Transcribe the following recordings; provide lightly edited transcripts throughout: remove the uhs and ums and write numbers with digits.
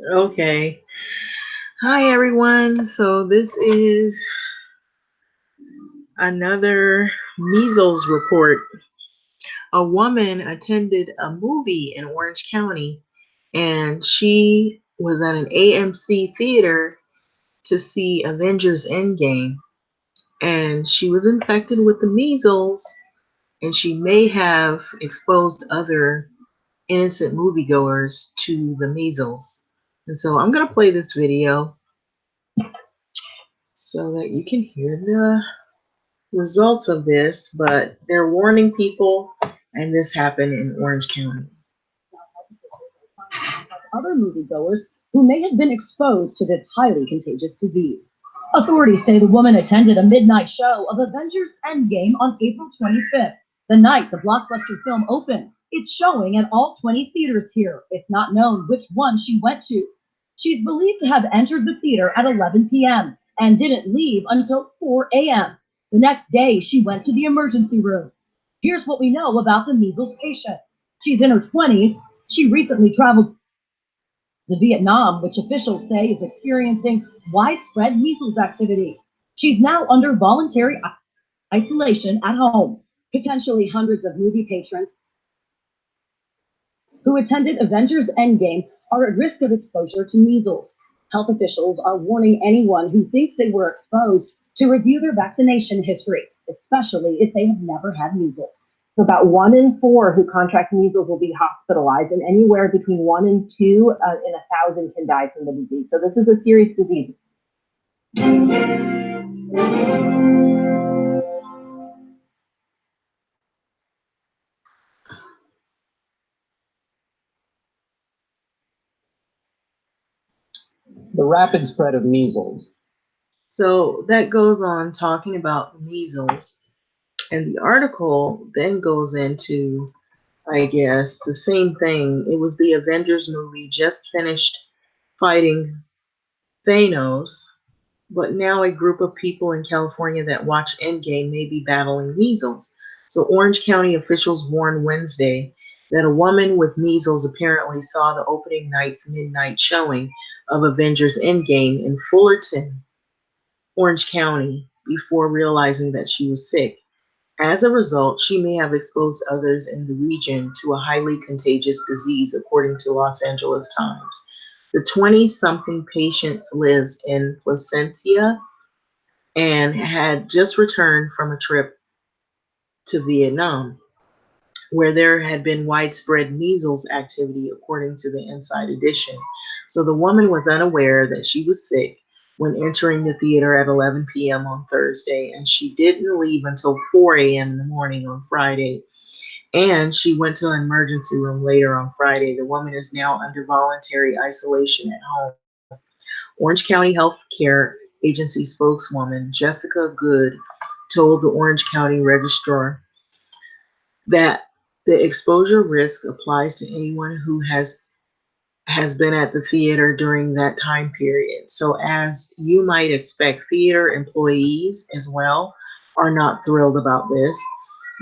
Okay. Hi, everyone. So, this is another measles report. A woman attended a movie in Orange County and she was at an AMC theater to see Avengers Endgame. And she was infected with the measles and she may have exposed other innocent moviegoers to the measles. And so, I'm going to play this video so that you can hear the results of this, but they're warning people, and this happened in Orange County. Other moviegoers who may have been exposed to this highly contagious disease. Authorities say the woman attended a midnight show of Avengers Endgame on April 25th, the night the blockbuster film opens. It's showing at all 20 theaters here. It's not known which one she went to. She's believed to have entered the theater at 11 p.m. and didn't leave until 4 a.m. The next day, she went to the emergency room. Here's what we know about the measles patient. She's in her 20s. She recently traveled to Vietnam, which officials say is experiencing widespread measles activity. She's now under voluntary isolation at home. Potentially hundreds of movie patrons who attended Avengers Endgame are at risk of exposure to measles. Health officials are warning anyone who thinks they were exposed to review their vaccination history, especially if they have never had measles. So about 1 in 4 who contract measles will be hospitalized, and anywhere between 1 and 2 in 1,000 can die from the disease. So this is a serious disease. The rapid spread of measles. So that goes on talking about the measles, and the article then goes into, I guess, the same thing. It was the Avengers movie just finished fighting Thanos, but now a group of people in California that watch Endgame may be battling measles. So Orange County officials warned Wednesday that a woman with measles apparently saw the opening night's midnight showing of Avengers Endgame in Fullerton, Orange County, before realizing that she was sick. As a result, she may have exposed others in the region to a highly contagious disease, according to Los Angeles Times. The 20-something patient lives in Placentia and had just returned from a trip to Vietnam, where there had been widespread measles activity, according to the Inside Edition. So the woman was unaware that she was sick when entering the theater at 11 p.m. on Thursday, and she didn't leave until 4 a.m. in the morning on Friday. And she went to an emergency room later on Friday. The woman is now under voluntary isolation at home. Orange County Health Care Agency spokeswoman Jessica Good told the Orange County Registrar that the exposure risk applies to anyone who has been at the theater during that time period. So as you might expect, theater employees as well are not thrilled about this,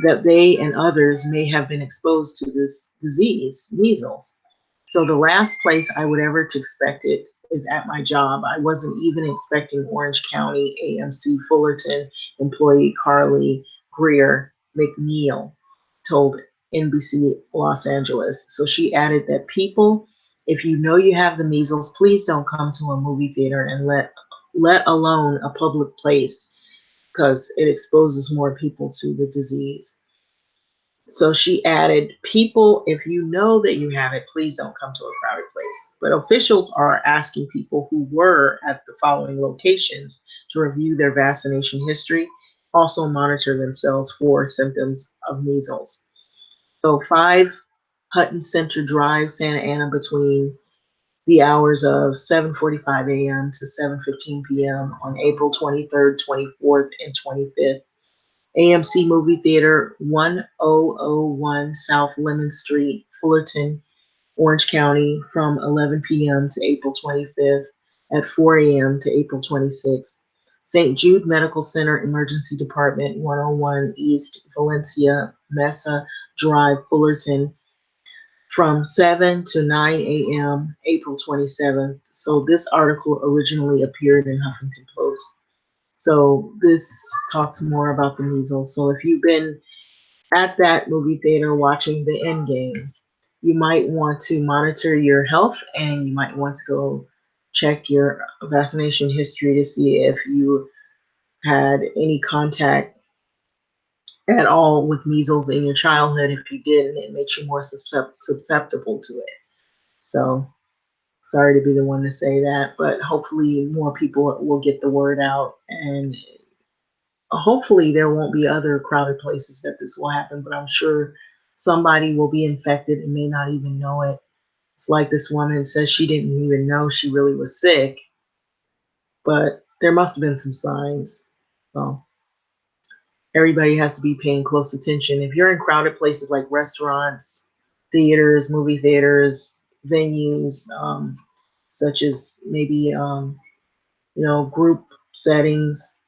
that they and others may have been exposed to this disease, measles. So the last place I would ever to expect it is at my job. I wasn't even expecting Orange County AMC Fullerton employee Carly Greer McNeil told NBC Los Angeles. So she added that people, if you know you have the measles, please don't come to a movie theater and let alone a public place because it exposes more people to the disease. So she added, people, if you know that you have it, please don't come to a crowded place. But officials are asking people who were at the following locations to review their vaccination history, also monitor themselves for symptoms of measles. So 5 Hutton Center Drive, Santa Ana, between the hours of 7:45 a.m. to 7:15 p.m. on April 23rd, 24th, and 25th. AMC Movie Theater, 1001 South Lemon Street, Fullerton, Orange County, from 11 p.m. to April 25th at 4 a.m. to April 26th. St. Jude Medical Center Emergency Department, 101 East Valencia Mesa Drive, Fullerton, from 7 to 9 a.m., April 27th. So this article originally appeared in Huffington Post. So this talks more about the measles. So if you've been at that movie theater watching the Endgame, you might want to monitor your health and you might want to go check your vaccination history to see if you had any contact at all with measles in your childhood. If you didn't, it makes you more susceptible to it. So sorry to be the one to say that, but hopefully more people will get the word out, and hopefully there won't be other crowded places that this will happen, but I'm sure somebody will be infected and may not even know it. It's like this woman says she didn't even know she really was sick, but there must have been some signs. Well, everybody has to be paying close attention. If you're in crowded places like restaurants, theaters, movie theaters, venues, such as maybe group settings,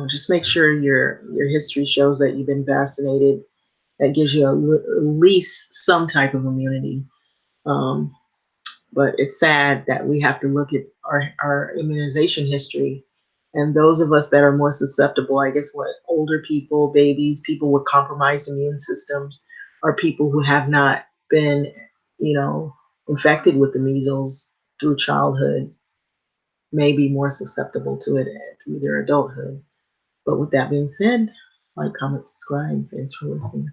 just make sure your history shows that you've been vaccinated. That gives you at least some type of immunity. Um, but it's sad that we have to look at our immunization history. And those of us that are more susceptible, I guess, what older people, babies, people with compromised immune systems, are people who have not been, you know, infected with the measles through childhood, may be more susceptible to it through their adulthood. But with that being said, like, comment, subscribe. Thanks for listening.